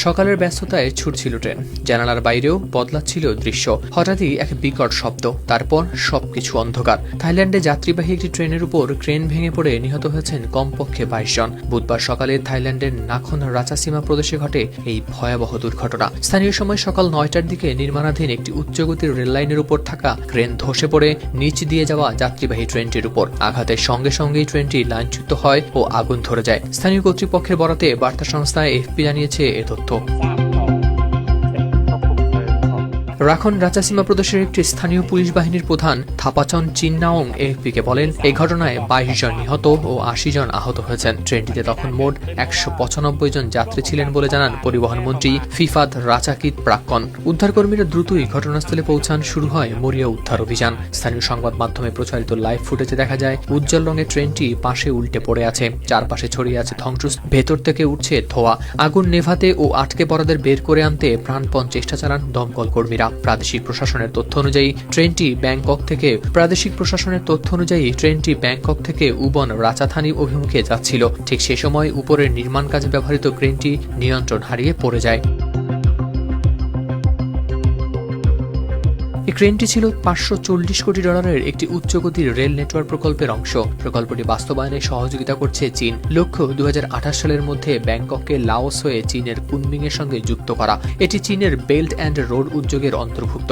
সকালের ব্যস্ততায় ছুটছিল ট্রেন, জানালার বাইরেও বদলাচ্ছিল দৃশ্য। হঠাৎই এক বিকট শব্দ, তারপর সবকিছু অন্ধকার। থাইল্যান্ডে যাত্রীবাহী একটি ট্রেনের উপর ক্রেন ভেঙে পড়ে নিহত হয়েছেন কমপক্ষে 22 জন। বুধবার সকালে থাইল্যান্ডের নাখন রাচাসীমা প্রদেশে ঘটে এই ভয়াবহ দুর্ঘটনা। স্থানীয় সময় সকাল 9টার দিকে নির্মাণাধীন একটি উচ্চগতির রেললাইনের উপর থাকা ক্রেন ধসে পড়ে নিচ দিয়ে যাওয়া যাত্রীবাহী ট্রেনটির উপর। আঘাতের সঙ্গে সঙ্গেই ট্রেনটি লাইনচ্যুত হয় ও আগুন ধরে যায়। স্থানীয় কর্তৃপক্ষের বরাতে বার্তা সংস্থা এএফপি জানিয়েছে এ তথ্য। রাখন রাচাসীমা প্রদেশের একটি স্থানীয় পুলিশ বাহিনীর প্রধান থাপাচন চিন্নাওং এএফপিকে বলেন, এই ঘটনায় 22 জন নিহত ও 80 জন আহত হয়েছেন। ট্রেনটিতে তখন মোট 195 জন যাত্রী ছিলেন বলে জানান পরিবহন মন্ত্রী ফিফাত রাচাকিত প্রাক্কন। উদ্ধারকর্মীরা দ্রুতই ঘটনাস্থলে পৌঁছান। শুরু হয় মরিয়া উদ্ধার অভিযান। স্থানীয় সংবাদ মাধ্যমে প্রচারিত লাইভ ফুটেজে দেখা যায় উজ্জ্বল রঙের ট্রেনটি পাশে উল্টে পড়ে আছে, চারপাশে ছড়িয়ে আছে ধ্বংস, ভেতর থেকে উঠছে ধোঁয়া। আগুন নেভাতে ও আটকে পড়াদের বের করে আনতে প্রাণপণ চেষ্টা চালান দমকল কর্মীরা। প্রাদেশিক প্রশাসনের তথ্য অনুযায়ী ট্রেনটি ব্যাংকক থেকে উবন রাচাথানি অভিমুখে যাচ্ছিল। ঠিক সে সময় উপরের নির্মাণ কাজে ব্যবহৃত ক্রেনটি নিয়ন্ত্রণ হারিয়ে পড়ে যায়। এই ক্রেনটি ছিল $540 কোটি একটি উচ্চগতির রেল নেটওয়ার্ক প্রকল্পের অংশ। প্রকল্পটি বাস্তবায়নে সহযোগিতা করছে চীন। লক্ষ্য 2028 সালের মধ্যে ব্যাংকককে লাওস হয়ে চীনের কুনমিংয়ের সঙ্গে যুক্ত করা। এটি চীনের বেল্ট অ্যান্ড রোড উদ্যোগের অন্তর্ভুক্ত।